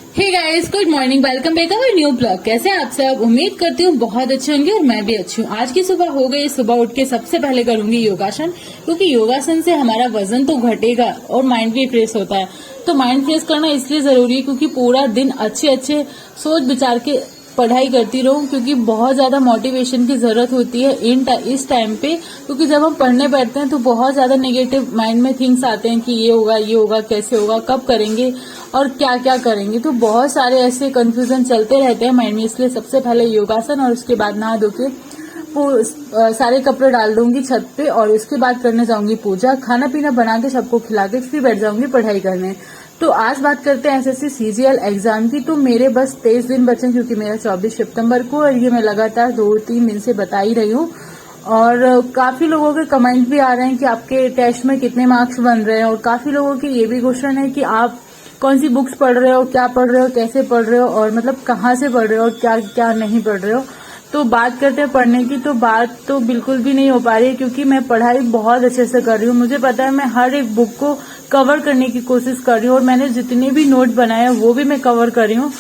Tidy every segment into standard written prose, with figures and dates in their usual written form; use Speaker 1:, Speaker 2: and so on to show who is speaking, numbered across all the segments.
Speaker 1: Hey guys, good morning, welcome back our new blog. कैसे हैं आप सब? उम्मीद करती हूँ बहुत अच्छे होंगे और मैं भी अच्छी हूँ। आज की सुबह हो गई। सुबह उठ के सबसे पहले करूंगी योगासन, क्योंकि योगासन से हमारा वजन तो घटेगा और माइंड भी फ्रेश होता है। तो माइंड फ्रेश करना इसलिए जरूरी है क्योंकि पूरा दिन अच्छे अच्छे सोच विचार के पढ़ाई करती रहूं, क्योंकि बहुत ज्यादा मोटिवेशन की जरूरत होती है इस टाइम पे। क्योंकि जब हम पढ़ने बैठते हैं तो बहुत ज्यादा नेगेटिव माइंड में थिंग्स आते हैं कि ये होगा, कैसे होगा, कब करेंगे और क्या क्या करेंगे। तो बहुत सारे ऐसे कंफ्यूजन चलते रहते हैं माइंड में। इसलिए सबसे पहले योगासन और उसके बाद नहा धो के वो सारे कपड़े डाल दूंगी छत पे और उसके बाद करने जाऊंगी पूजा। खाना पीना बना के सबको खिला के फिर बैठ जाऊंगी पढ़ाई करने। तो आज बात करते हैं एसएससी सीजीएल एग्जाम की। तो मेरे बस 23 दिन बचे, क्योंकि मेरा 24 सितंबर को, और ये मैं लगातार 2-3 दिन से बता ही रही हूँ। और काफी लोगों के कमेंट भी आ रहे हैं कि आपके टेस्ट में कितने मार्क्स बन रहे हैं, और काफी लोगों के ये भी क्वेश्चन है कि आप कौन सी बुक्स पढ़ रहे हो, क्या पढ़ रहे हो, कैसे पढ़ रहे हो, और मतलब कहाँ से पढ़ रहे हो, क्या क्या नहीं पढ़ रहे हो। तो बात करते हैं पढ़ने की, तो बात तो बिल्कुल भी नहीं हो पा रही है, क्योंकि मैं पढ़ाई बहुत अच्छे से कर रही हूँ। मुझे पता है मैं हर एक बुक को कवर करने की कोशिश कर रही हूँ, और मैंने जितने भी नोट बनाए हैं वो भी मैं कवर कर रही हूँ।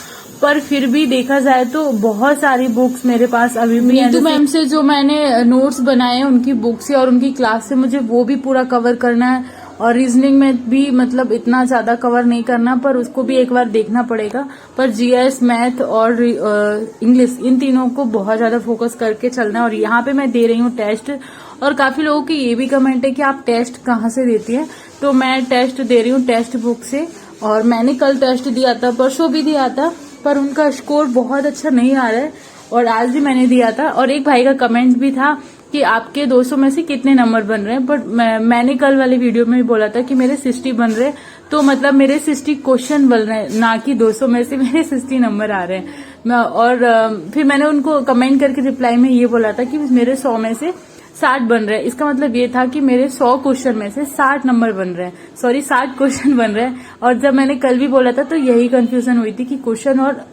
Speaker 1: पर फिर भी देखा जाए तो बहुत सारी बुक्स मेरे पास अभी भी नीतू मैम से जो मैंने नोट्स बनाए हैं उनकी बुक से और उनकी क्लास से मुझे वो भी पूरा कवर करना है। और रीजनिंग में भी मतलब इतना ज्यादा कवर नहीं करना, पर उसको भी एक बार देखना पड़ेगा। पर जीएस, मैथ और इंग्लिश, इन तीनों को बहुत ज्यादा फोकस करके चलना है। और यहाँ पे मैं दे रही हूँ टेस्ट, और काफी लोगों की ये भी कमेंट है कि आप टेस्ट कहाँ से देती हैं। तो मैं टेस्ट दे रही हूँ टेक्स्ट बुक से। और मैंने कल टेस्ट दिया था, परसों भी दिया था, पर उनका स्कोर बहुत अच्छा नहीं आ रहा है। और आज भी मैंने दिया था। और एक भाई का कमेंट भी था कि आपके 200 में से कितने नंबर बन रहे हैं। बट मैंने कल वाले वीडियो में भी बोला था कि मेरे 60 बन रहे हैं। तो मतलब मेरे 60 क्वेश्चन बन रहे हैं, ना कि 200 में से मेरे 60 नंबर आ रहे हैं। और फिर मैंने उनको कमेंट करके रिप्लाई में ये बोला था कि मेरे 100 में से 60 बन रहे हैं। इसका मतलब ये था कि मेरे 100 क्वेश्चन में से 60 नंबर बन रहे हैं, सॉरी 60 क्वेश्चन बन रहे हैं। और जब मैंने कल भी बोला था तो यही कंफ्यूजन हुई थी कि क्वेश्चन और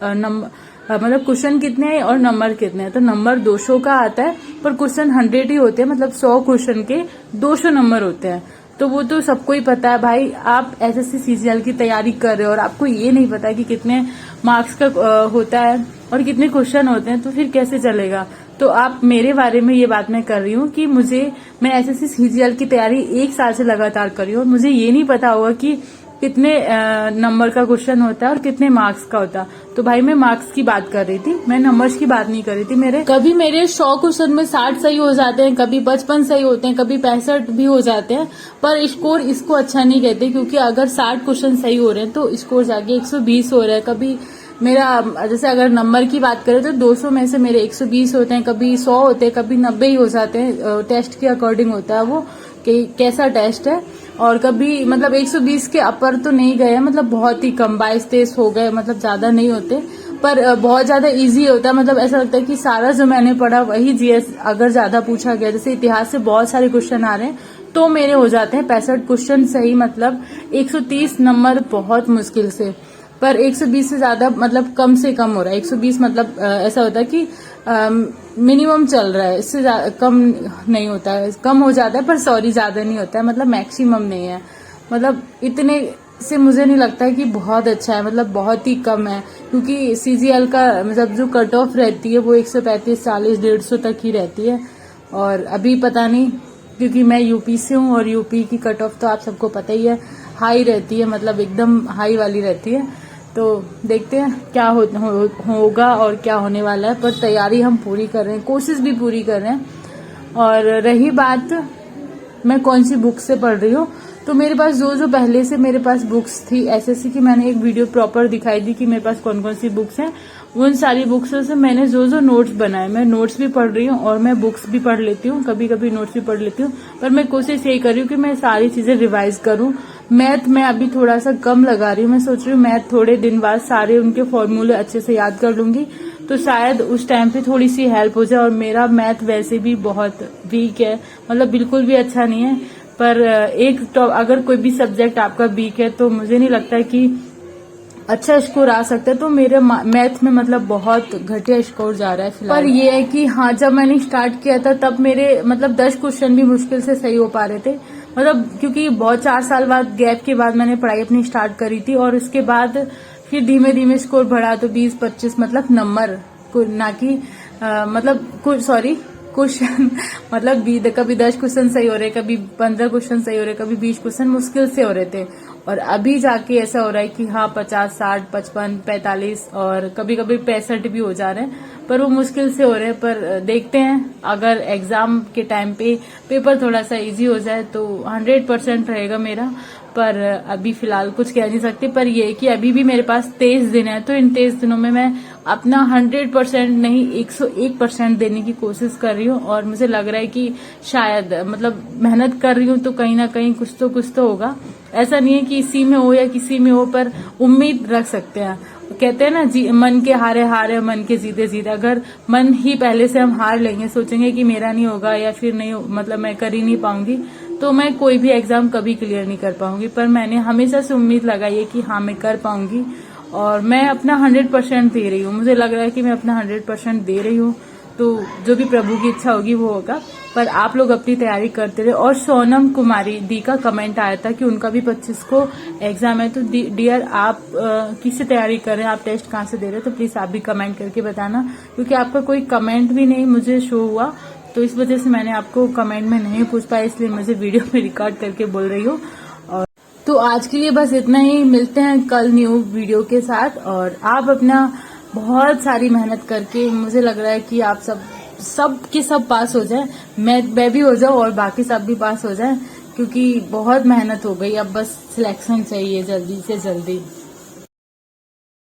Speaker 1: मतलब क्वेश्चन कितने हैं और नंबर कितने हैं। तो नंबर 200 का आता है, पर क्वेश्चन 100 ही होते हैं, मतलब 100 क्वेश्चन के 200 नंबर होते हैं। तो वो तो सबको ही पता है भाई। आप एसएससी सीजीएल की तैयारी कर रहे हो और आपको ये नहीं पता कि कितने मार्क्स का होता है और कितने क्वेश्चन होते हैं, तो फिर कैसे चलेगा। तो आप मेरे बारे में ये बात मैं कर रही हूँ कि मैं एसएससी सीजीएल की तैयारी 1 साल से लगातार कर रही हूँ, और मुझे ये नहीं पता होगा कि कितने नंबर का क्वेश्चन होता है और कितने मार्क्स का होता है। तो भाई मैं मार्क्स की बात कर रही थी, मैं नंबर्स की बात नहीं कर रही थी। कभी मेरे 100 क्वेश्चन में 60 सही हो जाते हैं, कभी 55 सही होते हैं, कभी 65 भी हो जाते हैं। पर स्कोर इसको अच्छा नहीं कहते, क्योंकि अगर 60 क्वेश्चन सही हो रहे हैं तो स्कोर जाके 120 हो रहा है। कभी मेरा जैसे अगर नंबर की बात करें तो 200 में से मेरे 120 होते हैं, कभी 100 होते हैं, कभी 90 ही हो जाते हैं। टेस्ट के अकॉर्डिंग होता है वो कि कैसा टेस्ट है। और कभी मतलब 120 के अपर तो नहीं गए, मतलब बहुत ही कम 22-23 हो गए, मतलब ज्यादा नहीं होते। पर बहुत ज्यादा इजी होता है, मतलब ऐसा लगता है कि सारा जो मैंने पढ़ा वही जीएस अगर ज्यादा पूछा गया। जैसे इतिहास से बहुत सारे क्वेश्चन आ रहे हैं तो मेरे हो जाते हैं 65 क्वेश्चन सही, मतलब 130 नंबर बहुत मुश्किल से। पर 120 से ज्यादा मतलब कम से कम हो रहा है। 120 मतलब ऐसा होता है कि मिनिमम चल रहा है, इससे कम नहीं होता है। कम हो जाता है पर सॉरी ज्यादा नहीं होता है, मतलब मैक्सिमम नहीं है। मतलब इतने से मुझे नहीं लगता है कि बहुत अच्छा है, मतलब बहुत ही कम है। क्योंकि सीजीएल का मतलब जो कट ऑफ रहती है वो 135, 40, 150 तक ही रहती है। और अभी पता नहीं, क्योंकि मैं यूपी से हूँ और यूपी की कट ऑफ तो आप सबको पता ही है, हाई रहती है, मतलब एकदम हाई वाली रहती है। तो देखते हैं क्या होगा और क्या होने वाला है। पर तैयारी हम पूरी कर रहे हैं, कोशिश भी पूरी कर रहे हैं। और रही बात मैं कौन सी बुक से पढ़ रही हूँ, तो मेरे पास जो पहले से मेरे पास बुक्स थी एसएससी की, मैंने एक वीडियो प्रॉपर दिखाई दी कि मेरे पास कौन कौन सी बुक्स हैं। उन सारी बुक्स से मैंने जो नोट्स बनाए, मैं नोट्स भी पढ़ रही हूँ और मैं बुक्स भी पढ़ लेती हूँ, कभी कभी नोट्स भी पढ़ लेती हूँ। पर मैं कोशिश यही कर रही हूँ कि मैं सारी चीजें रिवाइज करूँ। मैथ में अभी थोड़ा सा कम लगा रही हूँ, मैं सोच रही हूँ मैथ थोड़े दिन बाद सारे उनके फॉर्मूले अच्छे से याद कर लूंगी, तो शायद उस टाइम पे थोड़ी सी हेल्प हो जाए। और मेरा मैथ वैसे भी बहुत वीक है, मतलब बिल्कुल भी अच्छा नहीं है। पर अगर कोई भी सब्जेक्ट आपका वीक है तो मुझे नहीं लगता कि अच्छा स्कोर आ सकता है। तो मेरे मैथ में मतलब बहुत घटिया स्कोर जा रहा है फिलहाल। पर ये है कि हाँ, जब मैंने स्टार्ट किया था तब मेरे मतलब 10 क्वेश्चन भी मुश्किल से सही हो पा रहे थे, मतलब क्योंकि बहुत 4 साल बाद गैप के बाद मैंने पढ़ाई अपनी स्टार्ट करी थी। और उसके बाद फिर धीमे धीमे स्कोर बढ़ा तो 20-25 मतलब नंबर ना कि मतलब क्वेश्चन मतलब कभी 10 क्वेश्चन सही हो रहे, कभी 15 क्वेश्चन सही हो रहे, कभी 20 क्वेश्चन मुश्किल से हो रहे थे। और अभी जाके ऐसा हो रहा है कि हाँ 50, 60, 55, 45 और कभी कभी 65 भी हो जा रहे हैं, पर वो मुश्किल से हो रहे हैं। पर देखते हैं, अगर एग्जाम के टाइम पे पेपर थोड़ा सा इजी हो जाए तो 100% रहेगा मेरा। पर अभी फिलहाल कुछ कह नहीं सकती। पर ये कि अभी भी मेरे पास 23 दिन है, तो इन 23 दिनों में मैं अपना 100% नहीं 101% देने की कोशिश कर रही हूँ। और मुझे लग रहा है कि शायद मतलब मेहनत कर रही हूँ तो कहीं ना कहीं कुछ तो होगा। ऐसा नहीं है कि इसी में हो या किसी में हो, पर उम्मीद रख सकते हैं। कहते हैं ना जी, मन के हारे हारे मन के जीते जीते। अगर मन ही पहले से हम हार लेंगे, सोचेंगे कि मेरा नहीं होगा या फिर नहीं मतलब मैं कर ही नहीं पाऊंगी, तो मैं कोई भी एग्जाम कभी क्लियर नहीं कर पाऊंगी। पर मैंने हमेशा से उम्मीद लगाई है कि हाँ मैं कर पाऊंगी और मैं अपना 100% दे रही हूँ। मुझे लग रहा है कि मैं अपना 100% दे रही हूँ, तो जो भी प्रभु की इच्छा होगी वो होगा। पर आप लोग अपनी तैयारी करते रहे। और सोनम कुमारी दी का कमेंट आया था कि उनका भी 25 को एग्जाम है, तो डियर आप किससे तैयारी कर रहे हैं, आप टेस्ट कहाँ से दे रहे हैं, तो प्लीज आप भी कमेंट करके बताना। क्योंकि आपका कोई कमेंट भी नहीं मुझे शो हुआ, तो इस वजह से मैंने आपको कमेंट में नहीं पूछ पाया, इसलिए मुझे वीडियो में रिकॉर्ड करके बोल रही हूँ। और तो आज के लिए बस इतना ही, मिलते हैं कल न्यू वीडियो के साथ। और आप अपना बहुत सारी मेहनत करके, मुझे लग रहा है कि आप सब के सब पास हो जाए, मैं भी हो जाऊं और बाकी सब भी पास हो जाए, क्योंकि बहुत मेहनत हो गई। अब बस सिलेक्शन चाहिए जल्दी से जल्दी।